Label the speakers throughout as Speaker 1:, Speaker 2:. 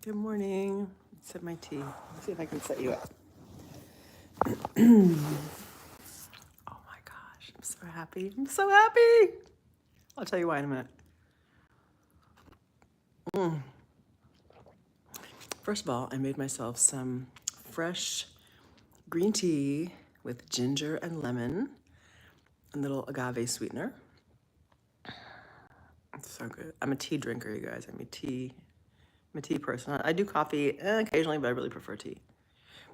Speaker 1: Good morning. Sip my tea. Let's see if I can set you up. Oh my gosh, I'm so happy. I'm so happy. I'll tell you why in a minute. First of all, I made myself some fresh green tea with ginger and lemon, a little agave sweetener. It's so good. I'm a tea drinker, you guys. I'm a tea person. I do coffee occasionally, but I really prefer tea.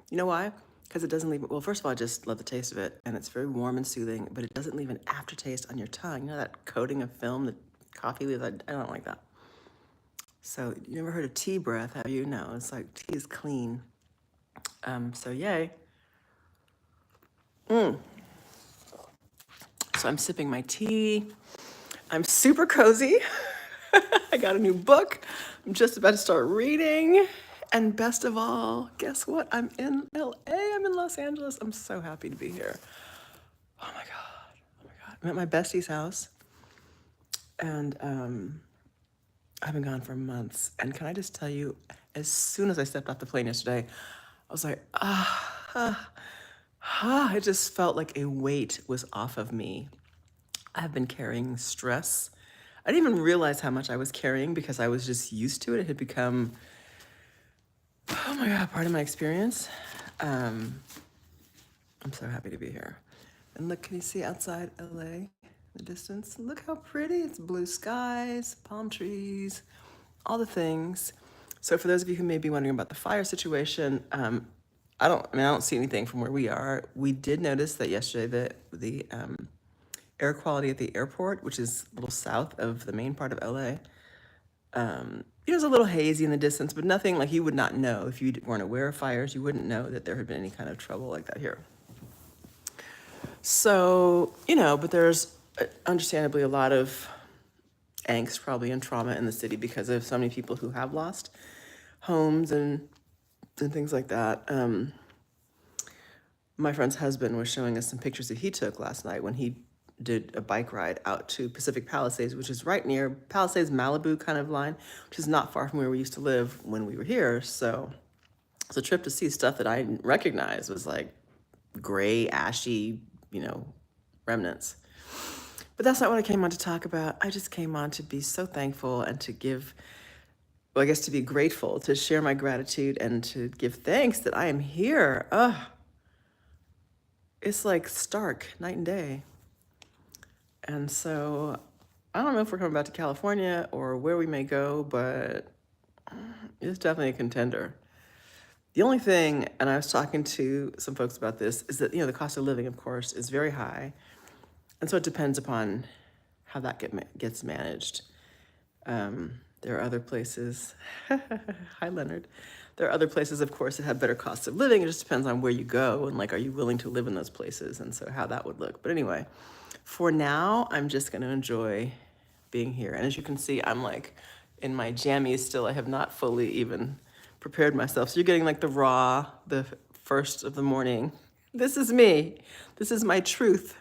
Speaker 1: You know why? Because it doesn't leave, well, first of all, I just love the taste of it, and it's very warm and soothing, but it doesn't leave an aftertaste on your tongue. You know that coating of film that coffee leaves? I don't like that. So you never heard of tea breath, have you? No, it's like tea is clean. So yay. So I'm sipping my tea. I'm super cozy. I got a new book. I'm just about to start reading. And best of all, guess what? I'm in LA. I'm in Los Angeles. I'm so happy to be here. Oh my God. Oh my God. I'm at my bestie's house. And I've been gone for months. And can I just tell you, as soon as I stepped off the plane yesterday, I was like, it just felt like a weight was off of me. I have been carrying stress. I didn't even realize how much I was carrying because I was just used to it. It had become, oh my God, part of my experience. I'm so happy to be here. And look, can you see outside LA in the distance? Look how pretty. It's blue skies, palm trees, all the things. So for those of you who may be wondering about the fire situation, I don't see anything from where we are. We did notice that yesterday that the air quality at the airport, which is a little south of the main part of LA, it was a little hazy in the distance, but nothing like you would not know if you weren't aware of fires. You wouldn't know that there had been any kind of trouble like that here. So, but there's understandably a lot of angst probably and trauma in the city because of so many people who have lost homes and things like that. My friend's husband was showing us some pictures that he took last night when he did a bike ride out to Pacific Palisades, which is right near Palisades, Malibu kind of line, which is not far from where we used to live when we were here. So it's a trip to see stuff that I didn't recognize was like gray, ashy, remnants. But that's not what I came on to talk about. I just came on to be so thankful and to give, well, I guess to be grateful, to share my gratitude and to give thanks that I am here. It's like stark, night and day. And so I don't know if we're coming back to California or where we may go, but it's definitely a contender. The only thing, and I was talking to some folks about this, is that, the cost of living, of course, is very high. And so it depends upon how that gets managed. There are other places, hi Leonard. There are other places, of course, that have better costs of living. It just depends on where you go and like, are you willing to live in those places? And so how that would look. But anyway, for now, I'm just going to enjoy being here. And as you can see, I'm like in my jammies still. I have not fully even prepared myself. So you're getting like the first of the morning. This is me. This is my truth.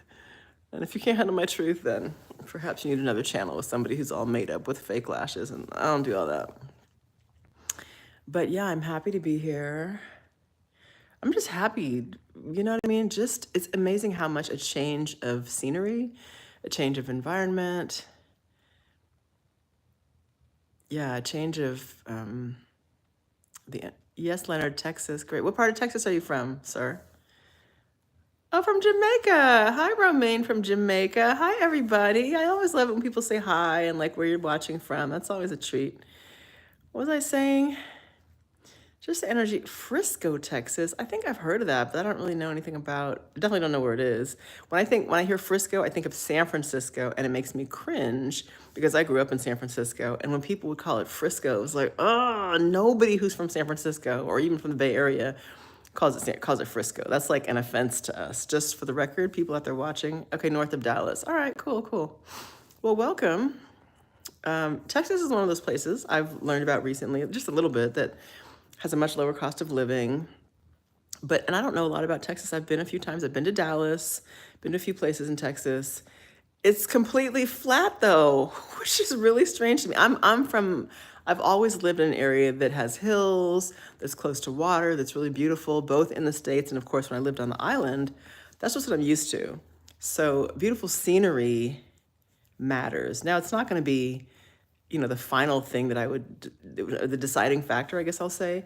Speaker 1: And if you can't handle my truth, then perhaps you need another channel with somebody who's all made up with fake lashes. And I don't do all that. But yeah, I'm happy to be here. I'm just happy, you know what I mean? Just, it's amazing how much a change of scenery, a change of environment, a change of, yes, Leonard, Texas, great. What part of Texas are you from, sir? Oh, from Jamaica. Hi, Romaine from Jamaica. Hi, everybody. I always love it when people say hi and like where you're watching from. That's always a treat. What was I saying? Just energy. Frisco, Texas. I think I've heard of that, but I don't really know anything about. I definitely don't know where it is. When I hear Frisco, I think of San Francisco, and it makes me cringe because I grew up in San Francisco, and when people would call it Frisco, it was like, oh, nobody who's from San Francisco or even from the Bay Area calls it Frisco. That's like an offense to us. Just for the record, people out there watching. Okay, north of Dallas. All right, cool. Well, welcome. Texas is one of those places I've learned about recently, just a little bit, that has a much lower cost of living. And I don't know a lot about Texas. I've been a few times. I've been to Dallas, been to a few places in Texas. It's completely flat though, which is really strange to me. I'm from I've always lived in an area that has hills, that's close to water, that's really beautiful, both in the States and of course when I lived on the island. That's just what I'm used to. So beautiful scenery matters. Now it's not going to be, the final thing that I would, the deciding factor, I guess I'll say.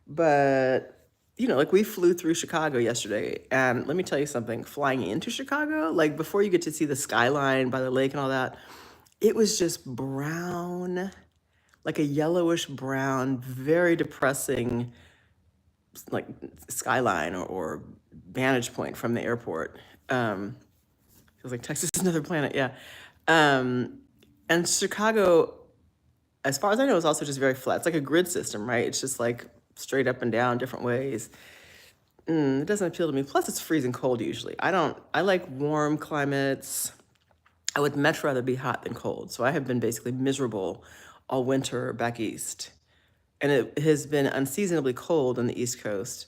Speaker 1: But, like we flew through Chicago yesterday. And let me tell you something, flying into Chicago, like before you get to see the skyline by the lake and all that, it was just brown, like a yellowish brown, very depressing, like skyline or vantage point from the airport. Feels like Texas is another planet, yeah. And Chicago, as far as I know, is also just very flat. It's like a grid system, right? It's just like straight up and down different ways. It doesn't appeal to me. Plus, it's freezing cold usually. I like warm climates. I would much rather be hot than cold. So I have been basically miserable all winter back east. And it has been unseasonably cold on the East Coast.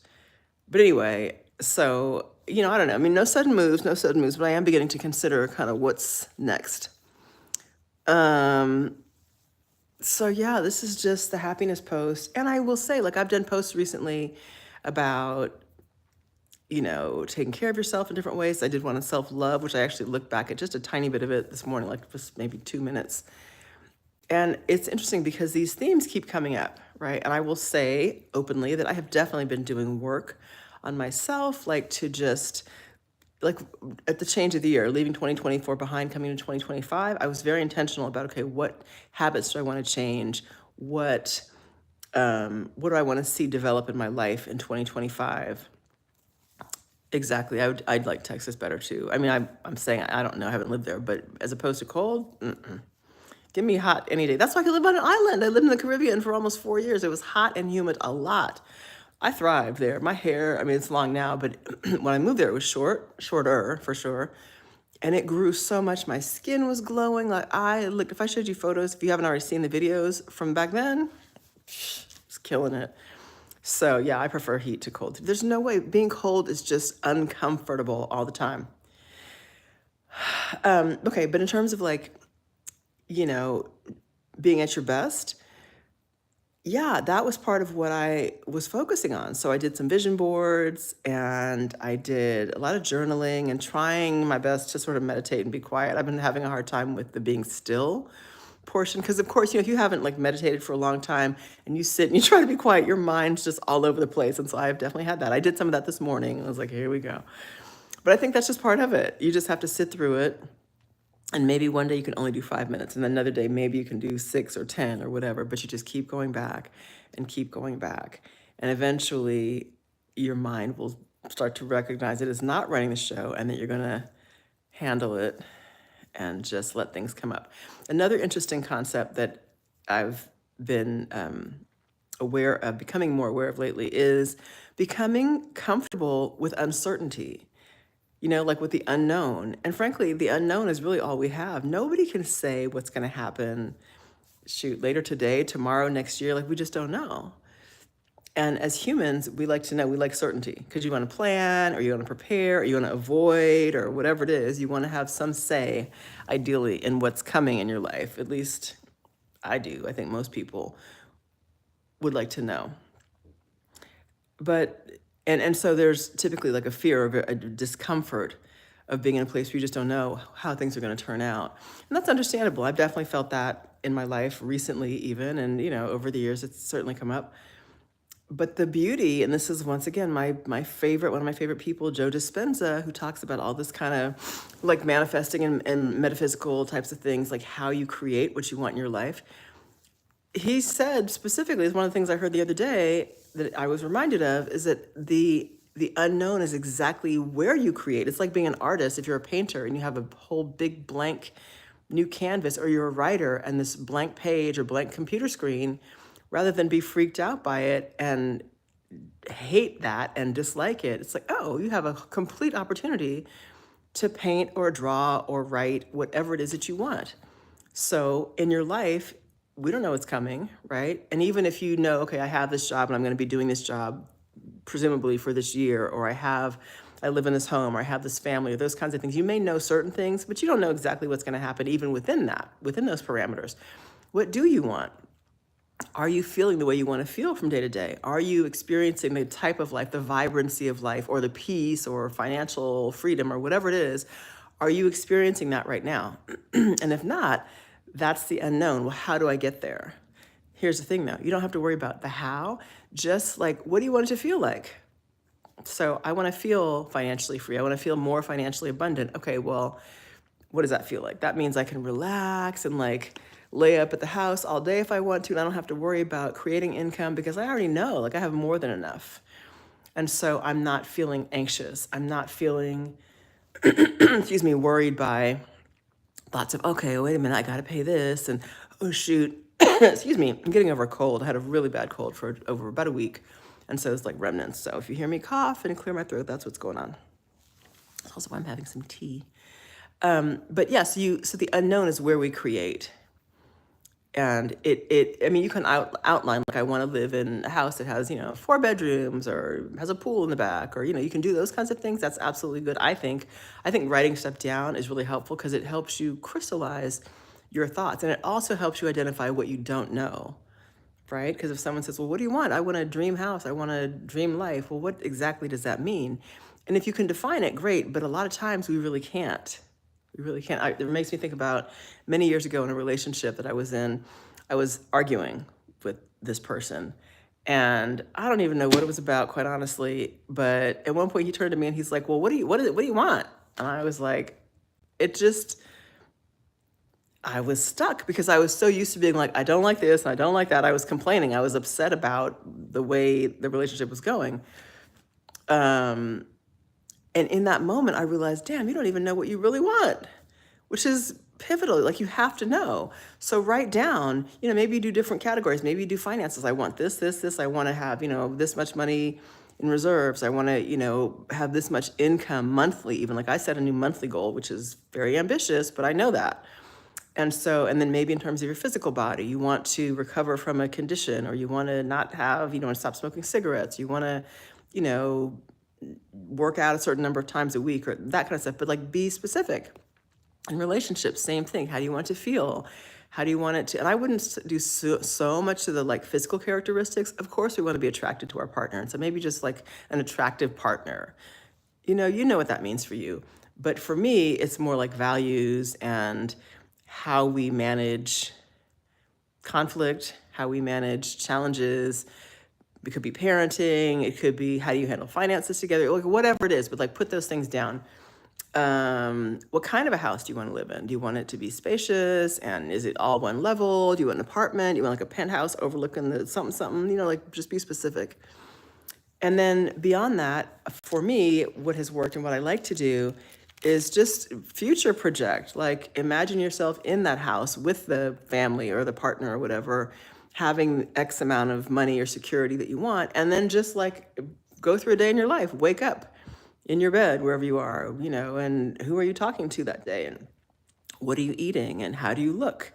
Speaker 1: But anyway, so, I don't know. I mean, no sudden moves, but I am beginning to consider kind of what's next. So yeah, this is just the happiness post. And I will say, like, I've done posts recently about, taking care of yourself in different ways. I did one on self-love, which I actually looked back at just a tiny bit of it this morning, like just maybe 2 minutes. And it's interesting because these themes keep coming up, right? And I will say openly that I have definitely been doing work on myself, like to just, like at the change of the year, leaving 2024 behind, coming into 2025, I was very intentional about, okay, what habits do I want to change? What do I want to see develop in my life in 2025? Exactly. I'd like Texas better too. I mean, I'm saying, I don't know, I haven't lived there, but as opposed to cold, give me hot any day. That's why I could live on an island. I lived in the Caribbean for almost 4 years. It was hot and humid a lot. I thrived there. My hair, I mean, it's long now, but when I moved there, it was shorter for sure. And it grew so much. My skin was glowing. Look, if I showed you photos, if you haven't already seen the videos from back then, it's killing it. So yeah, I prefer heat to cold. There's no way, being cold is just uncomfortable all the time. Okay, but in terms of like, being at your best, yeah, that was part of what I was focusing on. So I did some vision boards and I did a lot of journaling and trying my best to sort of meditate and be quiet. I've been having a hard time with the being still portion because, of course, if you haven't like meditated for a long time and you sit and you try to be quiet, your mind's just all over the place. And so I've definitely had that. I did some of that this morning and I was like, here we go. But I think that's just part of it. You just have to sit through it. And maybe one day you can only do 5 minutes, and then another day maybe you can do 6 or 10 or whatever, but you just keep going back and keep going back. And eventually your mind will start to recognize it is not running the show and that you're gonna handle it and just let things come up. Another interesting concept that I've been becoming more aware of lately is becoming comfortable with uncertainty. Like with the unknown. And frankly, the unknown is really all we have. Nobody can say what's going to happen, later today, tomorrow, next year. Like, we just don't know. And as humans, we like to know, we like certainty because you want to plan or you want to prepare or you want to avoid or whatever it is. You want to have some say, ideally, in what's coming in your life. At least I do. I think most people would like to know. But and so there's typically like a fear of a discomfort of being in a place where you just don't know how things are going to turn out. And that's understandable. I've definitely felt that in my life recently even, and over the years it's certainly come up. But the beauty, and this is once again one of my favorite people, Joe Dispenza, who talks about all this kind of like manifesting and metaphysical types of things, like how you create what you want in your life. He said specifically, is one of the things I heard the other day that I was reminded of, is that the unknown is exactly where you create. It's like being an artist. If you're a painter and you have a whole big blank new canvas, or you're a writer and this blank page or blank computer screen, rather than be freaked out by it and hate that and dislike it, it's like, oh, you have a complete opportunity to paint or draw or write whatever it is that you want. So in your life, we don't know what's coming, right? And even if you know, okay, I have this job and I'm going to be doing this job presumably for this year, or I live in this home, or I have this family, or those kinds of things. You may know certain things, but you don't know exactly what's going to happen even within those parameters. What do you want? Are you feeling the way you want to feel from day to day? Are you experiencing the type of life, the vibrancy of life, or the peace or financial freedom or whatever it is? Are you experiencing that right now? And if not, that's the unknown. Well, how do I get there? Here's the thing though, you don't have to worry about the how, just like, what do you want it to feel like? So I want to feel financially free. I want to feel more financially abundant. Okay, well, what does that feel like? That means I can relax and like lay up at the house all day if I want to, and I don't have to worry about creating income because I already know, like I have more than enough. And so I'm not feeling anxious. I'm not feeling, excuse me, worried by lots of, okay, wait a minute, I got to pay this. And oh, shoot, excuse me, I'm getting over a cold. I had a really bad cold for over about a week. And so it's like remnants. So if you hear me cough and clear my throat, that's what's going on. That's also why I'm having some tea. But yes, so the unknown is where we create. And I mean, you can outline, like, I want to live in a house that has, 4 bedrooms or has a pool in the back, or, you can do those kinds of things. That's absolutely good. I think writing stuff down is really helpful because it helps you crystallize your thoughts. And it also helps you identify what you don't know, right? Because if someone says, well, what do you want? I want a dream house. I want a dream life. Well, what exactly does that mean? And if you can define it, great. But a lot of times we really can't. We really can't. It makes me think about many years ago in a relationship that I was in. I was arguing with this person. And I don't even know what it was about, quite honestly. But at one point he turned to me and he's like, well, what do you want? And I was like, it just, I was stuck because I was so used to being like, I don't like this and I don't like that. I was complaining. I was upset about the way the relationship was going. And in that moment, I realized, damn, you don't even know what you really want, which is pivotal. Like, you have to know. So write down, maybe you do different categories. Maybe you do finances. I want this, this, this. I want to have, this much money in reserves. I want to, have this much income monthly. Even, like, I set a new monthly goal, which is very ambitious, but I know that. And then maybe in terms of your physical body, you want to recover from a condition, or you want to not have, want to stop smoking cigarettes. You want to, work out a certain number of times a week, or that kind of stuff. But, like, be specific. In relationships, same thing. How do you want it to feel? How do you want it to? And I wouldn't do so much to the, like, physical characteristics. Of course, we want to be attracted to our partner, and so maybe just like an attractive partner. You know what that means for you. But for me, it's more like values and how we manage conflict, how we manage challenges. It could be parenting. It could be, how do you handle finances together? Like, whatever it is, but, like, put those things down. What kind of a house do you want to live in? Do you want it to be spacious? And is it all one level? Do you want an apartment? Do you want, like, a penthouse overlooking the something, something? Like, just be specific. And then beyond that, for me, what has worked and what I like to do is just future project. Like, imagine yourself in that house with the family or the partner or whatever, having X amount of money or security that you want. And then just, like, go through a day in your life, wake up in your bed, wherever you are, and who are you talking to that day? And what are you eating? And how do you look?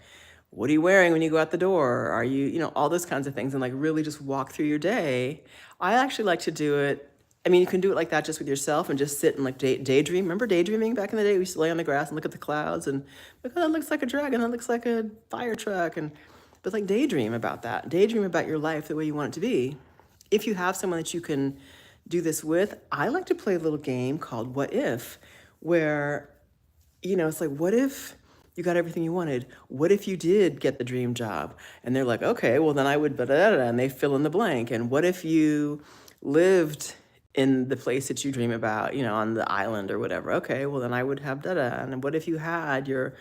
Speaker 1: What are you wearing when you go out the door? Are you, all those kinds of things, and, like, really just walk through your day. I actually like to do it. I mean, you can do it like that just with yourself and just sit and, like, daydream. Remember daydreaming back in the day? We used to lay on the grass and look at the clouds and, like, oh, that looks like a dragon. That looks like a fire truck. But, like, daydream about that. Daydream about your life the way you want it to be. If you have someone that you can do this with, I like to play a little game called What If, where, it's like, what if you got everything you wanted? What if you did get the dream job? And they're like, okay, well, then I would, and they fill in the blank. And what if you lived in the place that you dream about, on the island or whatever? Okay, well, then I would have And what if you had your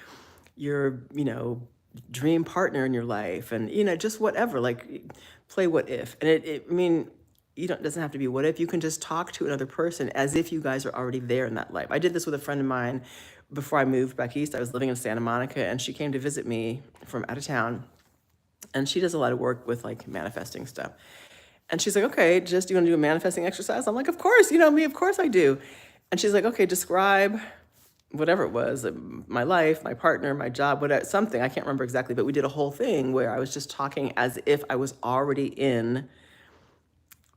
Speaker 1: dream partner in your life? And, just whatever, like, play what if. And I mean, it doesn't have to be what if. You can just talk to another person as if you guys are already there in that life. I did this with a friend of mine before I moved back east. I was living in Santa Monica, and she came to visit me from out of town. And she does a lot of work with, like, manifesting stuff. And she's like, okay, just, you want to do a manifesting exercise? I'm like, of course, me, of course I do. And she's like, okay, describe whatever it was, my life, my partner, my job, whatever, something, I can't remember exactly, but we did a whole thing where I was just talking as if I was already in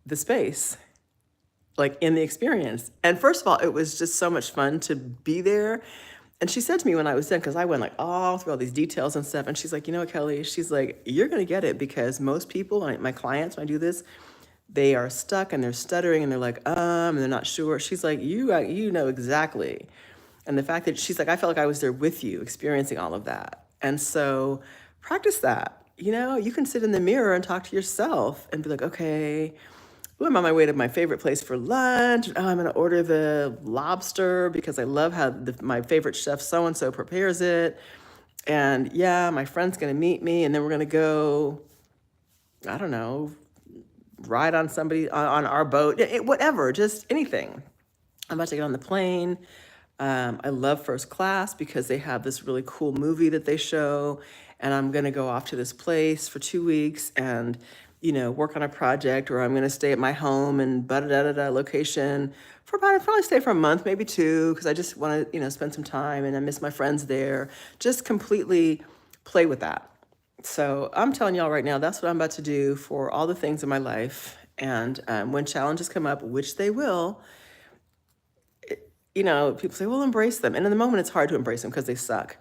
Speaker 1: the space, like, in the experience. And first of all, it was just so much fun to be there. And she said to me when I was done, because I went like all through all these details and stuff, and she's like, you know what, Kelly? She's like, you're gonna get it, because most people, my clients, when I do this, they are stuck and they're stuttering and they're like, and they're not sure. She's like, you know exactly. And the fact that she's like, I felt like I was there with you, experiencing all of that. And so practice that. You know, you can sit in the mirror and talk to yourself and be like, okay, well, I'm on my way to my favorite place for lunch. Oh, I'm going to order the lobster because I love how my favorite chef so and so prepares it. And yeah, my friend's going to meet me, and then we're going to go, I don't know, ride on somebody on our boat, whatever, just anything. I'm about to get on the plane. I love first class because they have this really cool movie that they show, and I'm gonna go off to this place for 2 weeks and, work on a project, or I'm gonna stay at my home and da da da da location for about, I'd probably stay for a month, maybe two, because I just want to, spend some time and I miss my friends there. Just completely play with that. So I'm telling y'all right now, that's what I'm about to do for all the things in my life. And when challenges come up, which they will, people say, well, embrace them. And in the moment, it's hard to embrace them because they suck.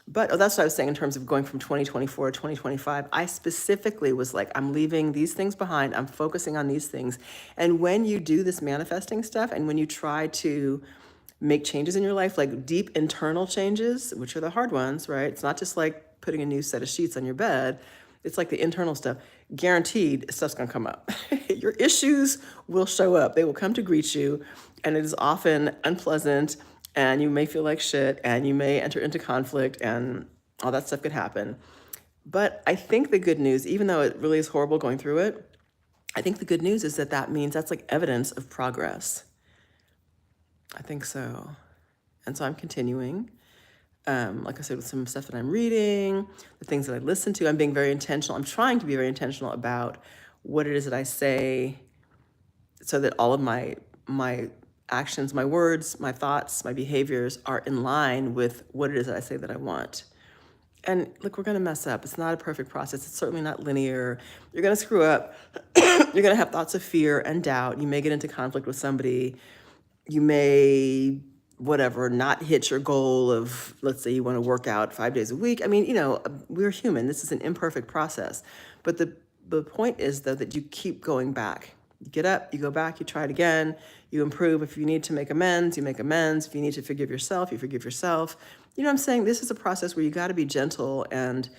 Speaker 1: But that's what I was saying in terms of going from 2024 to 2025. I specifically was like, I'm leaving these things behind. I'm focusing on these things. And when you do this manifesting stuff, and when you try to make changes in your life, like deep internal changes, which are the hard ones, right? It's not just like putting a new set of sheets on your bed. It's like the internal stuff. Guaranteed, stuff's gonna come up. Your issues will show up. They will come to greet you, and it is often unpleasant, and you may feel like shit, and you may enter into conflict, and all that stuff could happen. But I think the good news, even though it really is horrible going through it, I think the good news is that means that's like evidence of progress. I think so. And so I'm continuing. Like I said, with some stuff that I'm reading, the things that I listen to, I'm being very intentional. I'm trying to be very intentional about what it is that I say, so that all of my actions, my words, my thoughts, my behaviors are in line with what it is that I say that I want. And look, we're gonna mess up. It's not a perfect process. It's certainly not linear. You're gonna screw up. You're gonna have thoughts of fear and doubt. You may get into conflict with somebody. You may, whatever, not hit your goal of, let's say you want to work out 5 days a week. I mean, we're human. This is an imperfect process. But the point is, though, that you keep going back. You get up, you go back, you try it again, you improve. If you need to make amends, you make amends. If you need to forgive yourself, you forgive yourself. You know what I'm saying? This is a process where you got to be gentle and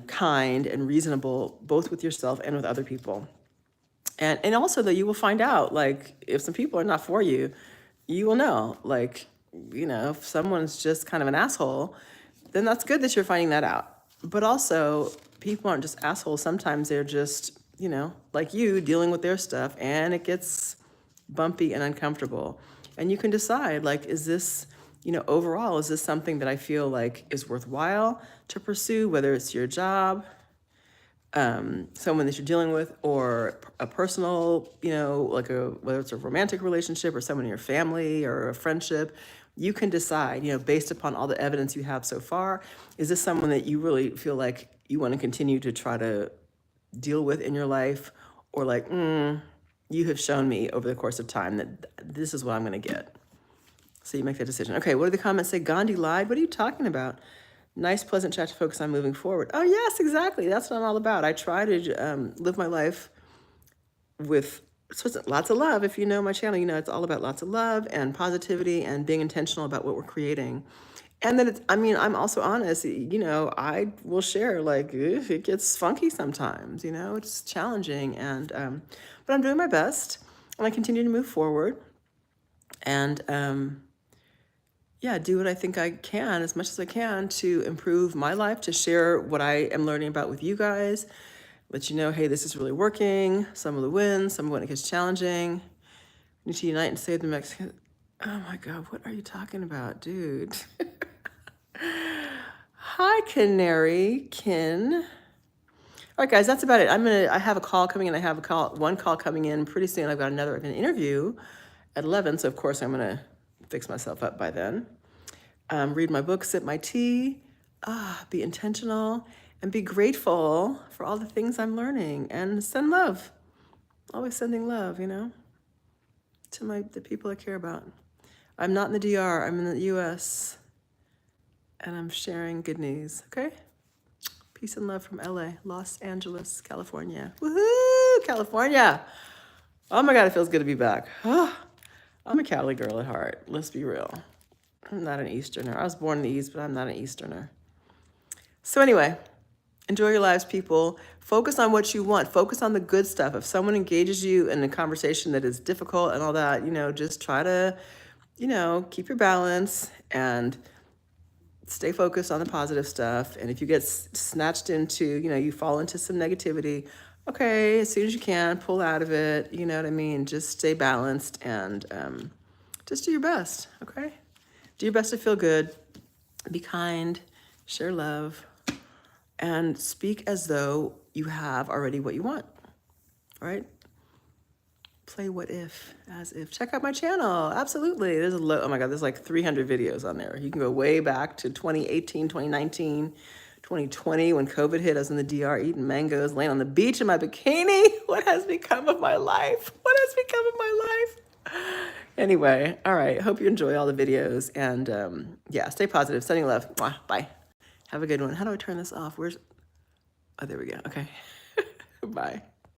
Speaker 1: kind and reasonable, both with yourself and with other people. And also, though, you will find out, like, if some people are not for you, you will know. Like, if someone's just kind of an asshole, then that's good that you're finding that out. But also, people aren't just assholes. Sometimes they're just, like you, dealing with their stuff, and it gets bumpy and uncomfortable. And you can decide, like, is this, overall, is this something that I feel like is worthwhile to pursue, whether it's your job, someone that you're dealing with, or a personal, whether it's a romantic relationship or someone in your family or a friendship. You can decide, based upon all the evidence you have so far, is this someone that you really feel like you want to continue to try to deal with in your life, or like, you have shown me over the course of time that this is what I'm going to get. So you make that decision. Okay, what do the comments say? Gandhi lied? What are you talking about? Nice, pleasant chat to focus on moving forward. Oh, yes, exactly. That's what I'm all about. I try to live my life with lots of love. If you know my channel, it's all about lots of love and positivity and being intentional about what we're creating. And then I'm also honest, I will share, like, it gets funky sometimes, it's challenging. But I'm doing my best, and I continue to move forward. And, do what I think I can, as much as I can, to improve my life, to share what I am learning about with you guys, let you know, hey, this is really working, some of the wins, some of when it gets challenging. We need to unite and save the Mexicans. Oh my God, what are you talking about, dude? Hi, Canary Kin. All right, guys, that's about it. I have a call coming in. I have one call coming in pretty soon. I've got an interview at 11, so of course I'm gonna fix myself up by then. Read my book, sip my tea, be intentional, and be grateful for all the things I'm learning, and send love. Always sending love, to the people I care about. I'm not in the DR, I'm in the US. and I'm sharing good news, okay? Peace and love from LA, Los Angeles, California. Woohoo, California. Oh my God, it feels good to be back. I'm a Cali girl at heart, let's be real. I'm not an Easterner. I was born in the East, but I'm not an Easterner. So anyway, enjoy your lives, people. Focus on what you want. Focus on the good stuff. If someone engages you in a conversation that is difficult and all that, just try to, keep your balance and stay focused on the positive stuff. And if you get snatched into, you fall into some negativity, okay, as soon as you can, pull out of it. You know what I mean? Just stay balanced and just do your best, okay? Do your best to feel good. Be kind, share love, and speak as though you have already what you want, all right? Play what if, as if. Check out my channel, absolutely. Oh my God, there's like 300 videos on there. You can go way back to 2018, 2019, 2020, when COVID hit. I was in the DR eating mangoes, laying on the beach in my bikini. What has become of my life? What has become of my life? Anyway, all right, hope you enjoy all the videos, and yeah, stay positive, sending love. Mwah, bye. Have a good one. How do I turn this off? Oh, there we go, okay. Bye.